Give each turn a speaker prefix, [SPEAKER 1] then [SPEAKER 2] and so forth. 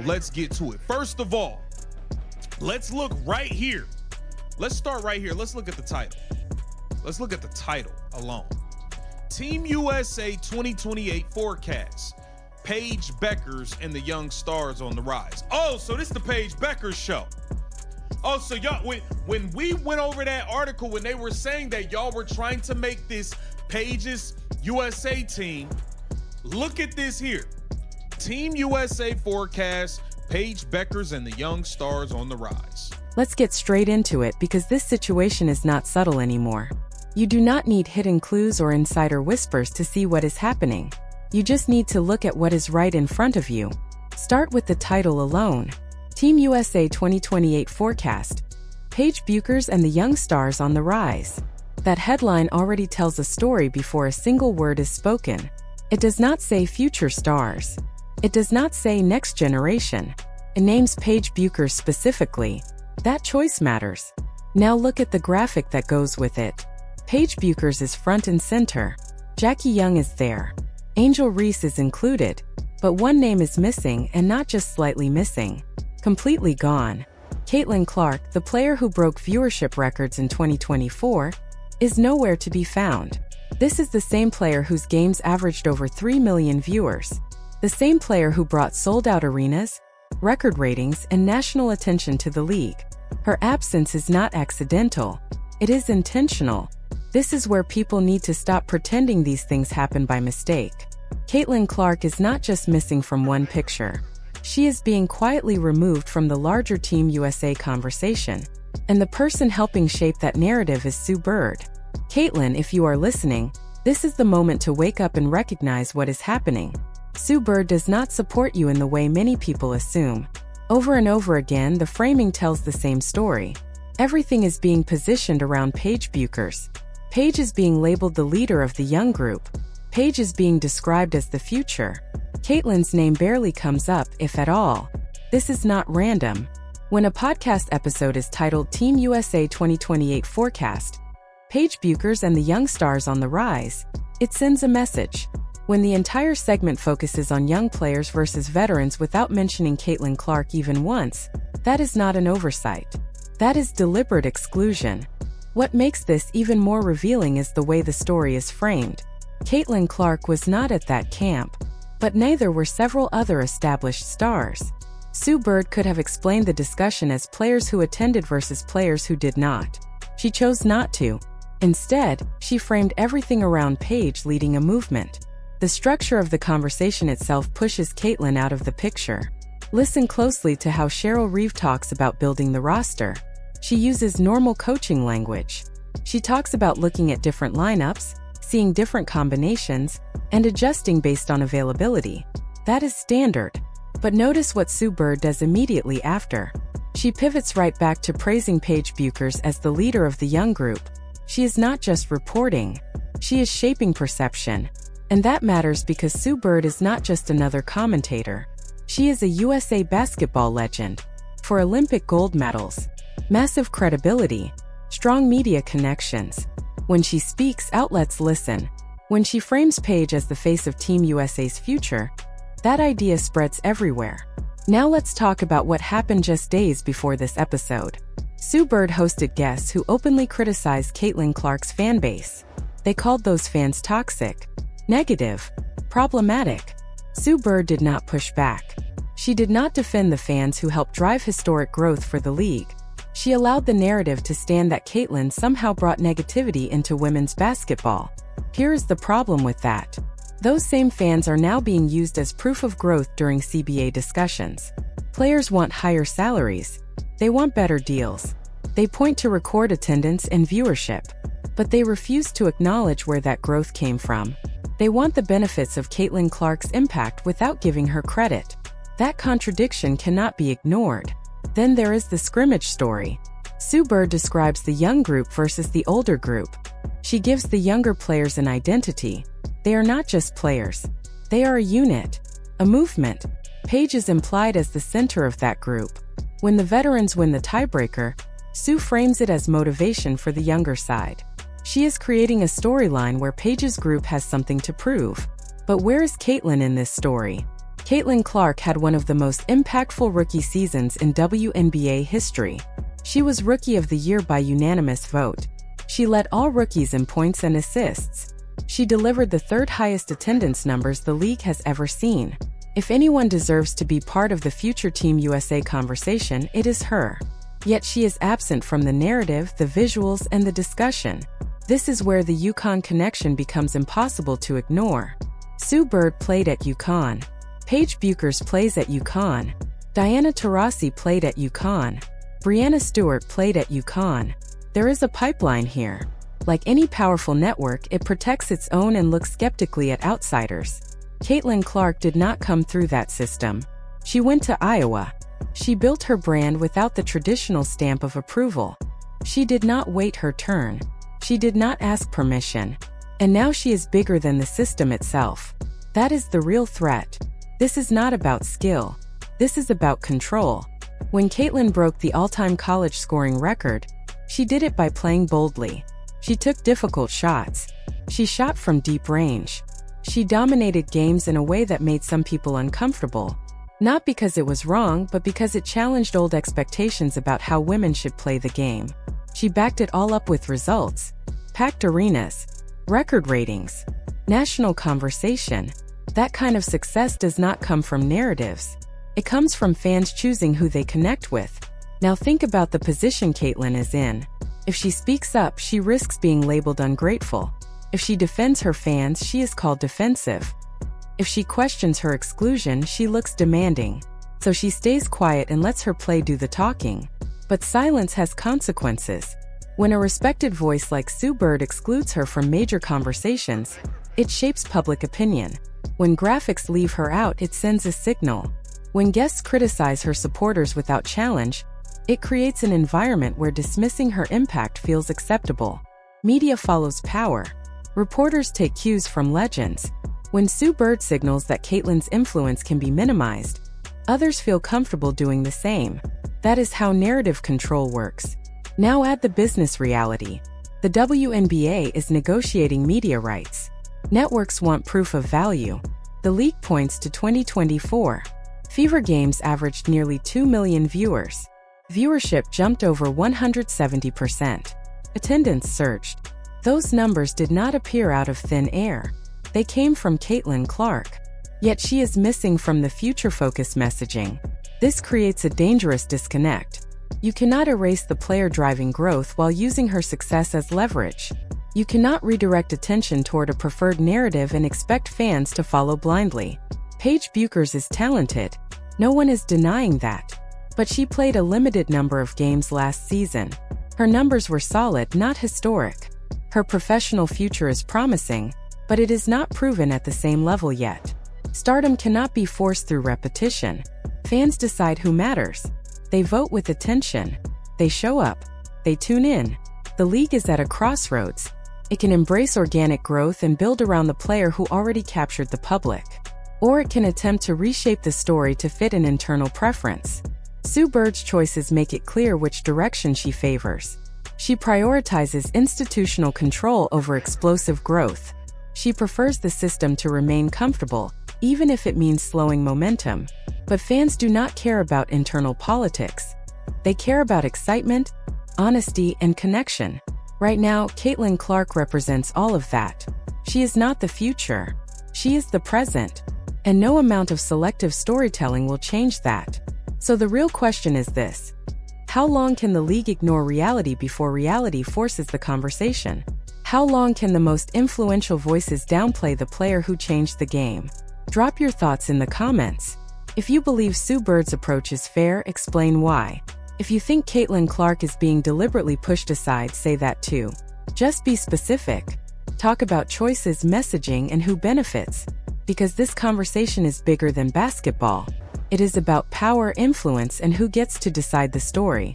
[SPEAKER 1] let's get to it. First of all, let's look right here. Let's start right here. Let's look at the title. Let's look at the title alone. Team USA 2028 forecast. Paige Bueckers and the young stars on the rise. Oh, so this is the Paige Bueckers show. Oh, so y'all, when we went over that article, when they were saying that y'all were trying to make this Paige's USA team, look at this here. Team USA forecast, Paige Bueckers and the young stars on the rise.
[SPEAKER 2] Let's get straight into it because this situation is not subtle anymore. You do not need hidden clues or insider whispers to see what is happening. You just need to look at what is right in front of you. Start with the title alone. Team USA 2028 forecast. Paige Bueckers and the young stars on the rise. That headline already tells a story before a single word is spoken. It does not say future stars. It does not say next generation. It names Paige Bueckers specifically. That choice matters. Now look at the graphic that goes with it. Paige Bueckers is front and center. Jackie Young is there. Angel Reese is included. But one name is missing, and not just slightly missing. Completely gone. Caitlin Clark, the player who broke viewership records in 2024, is nowhere to be found. This is the same player whose games averaged over 3 million viewers. The same player who brought sold-out arenas, record ratings, and national attention to the league. Her absence is not accidental. It is intentional. This is where people need to stop pretending these things happen by mistake. Caitlin Clark is not just missing from one picture. She is being quietly removed from the larger Team USA conversation. And the person helping shape that narrative is Sue Bird. Caitlin, if you are listening, this is the moment to wake up and recognize what is happening. Sue Bird does not support you in the way many people assume. Over and over again, the framing tells the same story. Everything is being positioned around Paige Bueckers. Paige is being labeled the leader of the young group. Paige is being described as the future. Caitlin's name barely comes up, if at all. This is not random. When a podcast episode is titled Team USA 2028 Forecast, Paige Bueckers and the young stars on the rise, it sends a message. When the entire segment focuses on young players versus veterans without mentioning Caitlin Clark even once, that is not an oversight. That is deliberate exclusion. What makes this even more revealing is the way the story is framed. Caitlin Clark was not at that camp, but neither were several other established stars. Sue Bird could have explained the discussion as players who attended versus players who did not. She chose not to. Instead, she framed everything around Paige leading a movement. The structure of the conversation itself pushes Caitlin out of the picture. Listen closely to how Cheryl Reeve talks about building the roster. She uses normal coaching language. She talks about looking at different lineups, seeing different combinations, and adjusting based on availability. That is standard. But notice what Sue Bird does immediately after. She pivots right back to praising Paige Bueckers as the leader of the young group. She is not just reporting. She is shaping perception. And that matters because Sue Bird is not just another commentator. She is a USA basketball legend. For Olympic gold medals, massive credibility, strong media connections. When she speaks, outlets listen. When she frames Paige as the face of Team USA's future, that idea spreads everywhere. Now let's talk about what happened just days before this episode. Sue Bird hosted guests who openly criticized Caitlin Clark's fan base. They called those fans toxic, negative, problematic. Sue Bird did not push back. She did not defend the fans who helped drive historic growth for the league. She allowed the narrative to stand that Caitlin somehow brought negativity into women's basketball. Here is the problem with that. Those same fans are now being used as proof of growth during CBA discussions. Players want higher salaries. They want better deals. They point to record attendance and viewership. But they refuse to acknowledge where that growth came from. They want the benefits of Caitlin Clark's impact without giving her credit. That contradiction cannot be ignored. Then there is the scrimmage story. Sue Bird describes the young group versus the older group. She gives the younger players an identity. They are not just players. They are a unit, a movement. Paige is implied as the center of that group. When the veterans win the tiebreaker, Sue frames it as motivation for the younger side. She is creating a storyline where Paige's group has something to prove. But where is Caitlin in this story? Caitlin Clark had one of the most impactful rookie seasons in WNBA history. She was Rookie of the Year by unanimous vote. She led all rookies in points and assists. She delivered the third highest attendance numbers the league has ever seen. If anyone deserves to be part of the future Team USA conversation, it is her. Yet she is absent from the narrative, the visuals, and the discussion. This is where the UConn connection becomes impossible to ignore. Sue Bird played at UConn. Paige Bueckers plays at UConn. Diana Taurasi played at UConn. Breanna Stewart played at UConn. There is a pipeline here. Like any powerful network, it protects its own and looks skeptically at outsiders. Caitlin Clark did not come through that system. She went to Iowa. She built her brand without the traditional stamp of approval. She did not wait her turn. She did not ask permission. And now she is bigger than the system itself. That is the real threat. This is not about skill. This is about control. When Caitlin broke the all-time college scoring record, she did it by playing boldly. She took difficult shots. She shot from deep range. She dominated games in a way that made some people uncomfortable. Not because it was wrong, but because it challenged old expectations about how women should play the game. She backed it all up with results. Packed arenas. Record ratings. National conversation. That kind of success does not come from narratives. It comes from fans choosing who they connect with. Now think about the position Caitlin is in. If she speaks up, she risks being labeled ungrateful. If she defends her fans, she is called defensive. If she questions her exclusion, she looks demanding. So she stays quiet and lets her play do the talking. But silence has consequences. When a respected voice like Sue Bird excludes her from major conversations, it shapes public opinion. When graphics leave her out, it sends a signal. When guests criticize her supporters without challenge, it creates an environment where dismissing her impact feels acceptable. Media follows power. Reporters take cues from legends. When Sue Bird signals that Caitlin's influence can be minimized, others feel comfortable doing the same. That is how narrative control works. Now add the business reality. The WNBA is negotiating media rights. Networks want proof of value. The league points to 2024. Fever games averaged nearly 2 million viewers. Viewership jumped over 170%. Attendance surged. Those numbers did not appear out of thin air. They came from Caitlin Clark. Yet she is missing from the future-focused messaging. This creates a dangerous disconnect. You cannot erase the player driving growth while using her success as leverage. You cannot redirect attention toward a preferred narrative and expect fans to follow blindly. Paige Bueckers is talented. No one is denying that. But she played a limited number of games last season. Her numbers were solid, not historic. Her professional future is promising, but it is not proven at the same level yet. Stardom cannot be forced through repetition. Fans decide who matters. They vote with attention. They show up. They tune in. The league is at a crossroads. It can embrace organic growth and build around the player who already captured the public. Or it can attempt to reshape the story to fit an internal preference. Sue Bird's choices make it clear which direction she favors. She prioritizes institutional control over explosive growth. She prefers the system to remain comfortable, even if it means slowing momentum. But fans do not care about internal politics. They care about excitement, honesty, and connection. Right now, Caitlin Clark represents all of that. She is not the future. She is the present. And no amount of selective storytelling will change that. So the real question is this: how long can the league ignore reality before reality forces the conversation? How long can the most influential voices downplay the player who changed the game? Drop your thoughts in the comments. If you believe Sue Bird's approach is fair, explain why. If you think Caitlin Clark is being deliberately pushed aside, say that too. Just be specific. Talk about choices, messaging, and who benefits. Because this conversation is bigger than basketball. It is about power, influence, and who gets to decide the story.